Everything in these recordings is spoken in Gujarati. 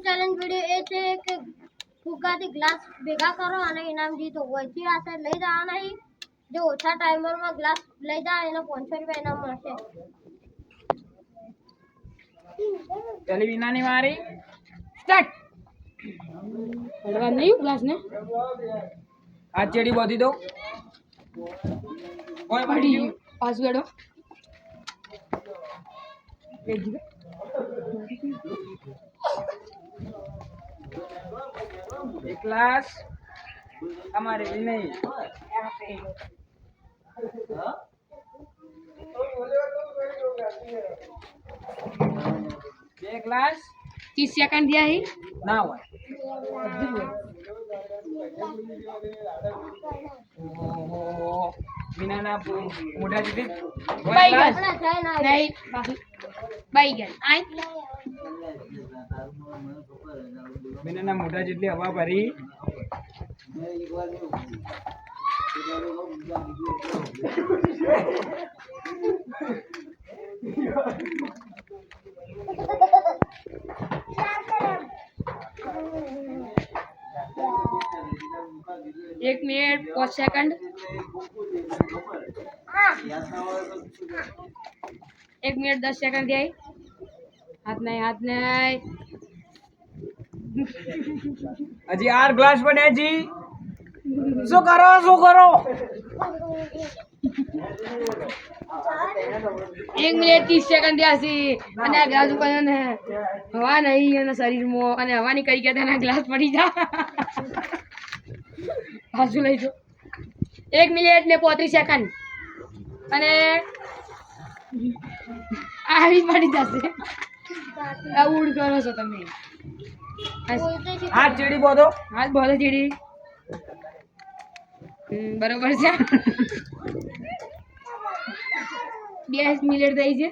ચેલેન્જ વિડિયો એ છે કે ફુગ્ગાથી ગ્લાસ ભેગા કરો અને ઇનામ જીતો. વચ્ચે આશે લઈ જવા નહીં. जो ओछा टाइमर में ग्लास ले जाए એને 500 રૂપિયા ઇનામ મળશે. ચલી વિનાની વારી સ્ટાર્ટ. પડવા નહીં ગ્લાસ ને આ ચેડી બોધી દો કોઈ પડી ગયું પાસ બેડો એક ગ્લાસ हमारे भी नहीं एक ग्लास 30 सेकंड दिया है ना हुआ बिना ना मोटा जीती बैगन नहीं बैगन आई बिना ना मोटा जितली हवा भरी एक मिनट 5 सेकंड एक मिनट 10 सेकंड दिया हाथ नहीं हजी 8 ग्लास बने जी शू करो 1 मिनिट 30 सेकंड दिया सी અને આ ગ્લાસ ઉપર ને હવા નહીં અને શરીરમાં અને હવાની કઈ કે તેના ગ્લાસ પડી જા પાછું લઈ જો 1 મિનિટ ને 35 સેકન્ડ અને આવી પડી જશે આ ઉડ કરો છો તમે हाथ चेड़ी बोधो હાથ બોલે ચીડી બરોબર છે 20 મિનિટ થઈ છે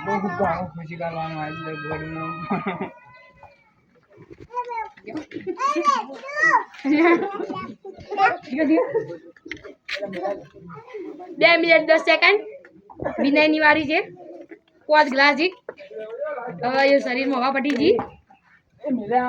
बहुत गाओ खुशी करवानो आज बड़ी नो 2 મિનિટ 10 સેકન્ડ વિનયની વારી છે 5 ગ્લાસ જી હવે એ શરીરમાં હવા પડી જી ए मेरा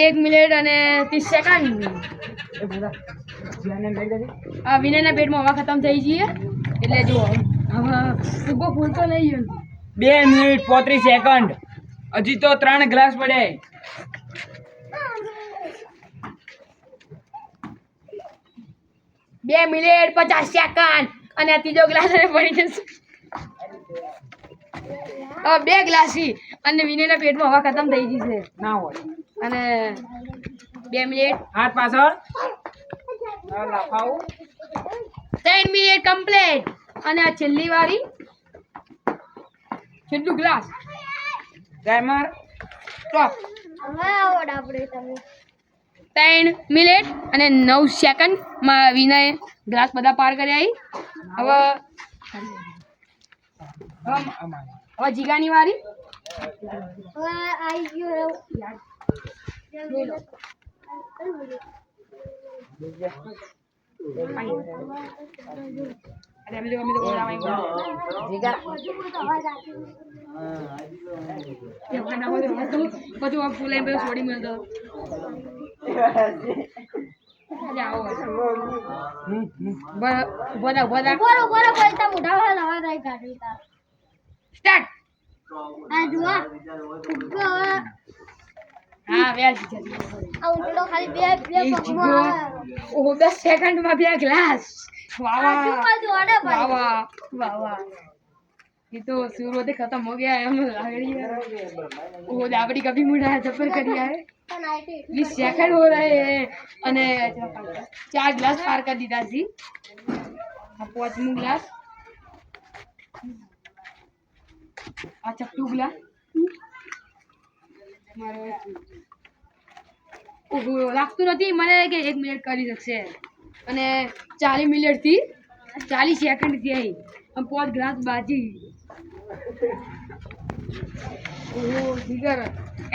एक मिनिट અને 30 સેકન્ડ ए पूरा जियाने लग गई આ વિનયના પેટમાં હવા ખતમ થઈ ગઈ એટલે જો હવે સુગો ફૂલતો નહીં 2 મિનિટ 35 સેકન્ડ હજી તો 3 ગ્લાસ પડે 2 મિનિટ 50 સેકન્ડ અને આ ત્રીજો ગ્લાસ અને પડી જશે હવે 2 ગ્લાસ છે અને વિનયના પેટમાં હવા ખતમ થઈ ગઈ છે ના હોય અને 2 મિનિટ હાથ પાછળ લાફાઓ 3 મિનિટ કમ્પ્લીટ અને આ છેલ્લી વારી છેલ્લું ગ્લાસ ટાઈમર સ્ટોપ હવે આવડ આપણે તમે 3 મિનિટ અને 9 સેકન્ડ માં વિનય ગ્લાસ બધા પાર કર્યા હવે હવે જીગાની વારી હવે આવી ગયો અરે અમે તો બોલાવાઈ જીગા બધું આ ફૂલે બધું છોડી મળતો બધા બોલો પૈસા મોઢા વાળા નવા રાઈ કાઢી તાર સ્ટાર્ટ આ જુઓ ફુગ્ગો હવે હા વ્યાજ આ ઉંટડો ખાલી બે પગમાં ઓહો 10 સેકન્ડમાં 2 ગ્લાસ વાહ વાહ આજુબાજુ અડે वाह ભાઈ वाह वाह वाह ये तो सूर्योदय खत्म हो गया है हम लग रही है वो दाबड़ी कभी मुड़ा जबर करिया है 20 सेकंड हो रहे हैं અને 4 ગ્લાસ પાર કરી દીધા છે આ પાંચમું ગ્લાસ આ છઠ્ઠું ગ્લાસ મારો ઓહો લાગતું નથી મને કે 1 મિનિટ કરી શકશે અને 40 મિનિટ થી 40 સેકન્ડ થી આવી हम 5 ग्लास बाजी ओहो જીગર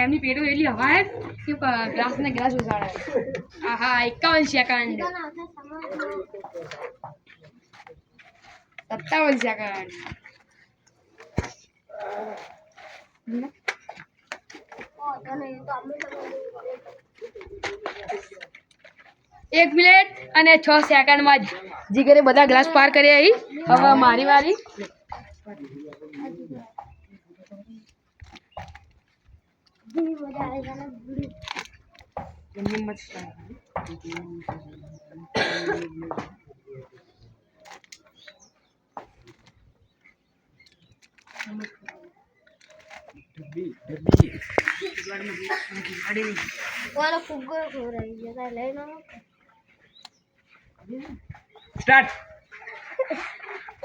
એમની પેટો એટલી હવા હે કે ગ્લાસ ને ગ્લાસ ઉસાડે આહા 51 સેકન્ડ 57 સેકન્ડ. એક મિનિટ અને 6 સેકન્ડમાં જ જીગરે બધા ગ્લાસ પાર કર્યા અહીં. હવે મારી વારી. વાળો ફુગ્ગો ખોરાઈ ગયો તારે લઈ લો સ્ટાર્ટ.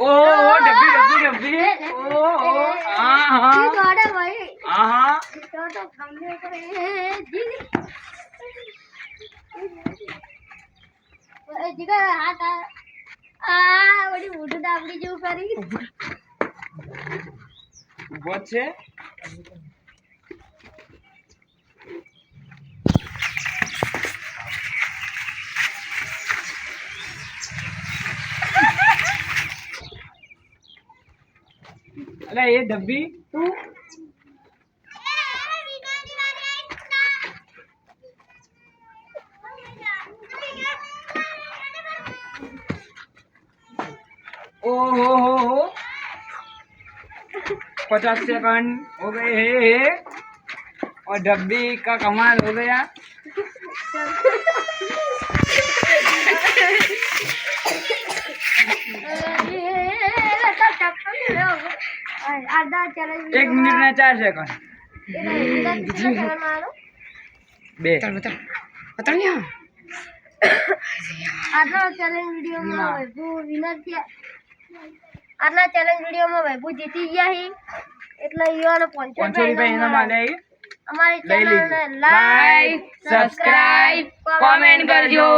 ઓહો ડબ્બી. ઓહો હા ઈ હા દોડે ભાઈ હા તો ગમે કરે જીગી જીગા હાથ બધી મોટું દાબડી જેવું કરી ઉભો છે. અલા એ ડબ્બી તું ओहो हो 50 सेकंड हो गए हैं और डब्बी का कमाल हो गया. આधा ચેલેન્જ 1 मिनिट ने 4 सेकंड. बे આટલા ચેલેન્જ વિડીયોમાં વૈભવ વિનર થયા. આટલા ચેલેન્જ વિડીયોમાં વૈભવ જીતી ગયા હી એટલે ઈયોને 500 રૂપિયા એનામાં લે. અમારી લઈ લીધું. ચેનલને લાઈક સબસ્ક્રાઇબ કોમેન્ટ કરજો.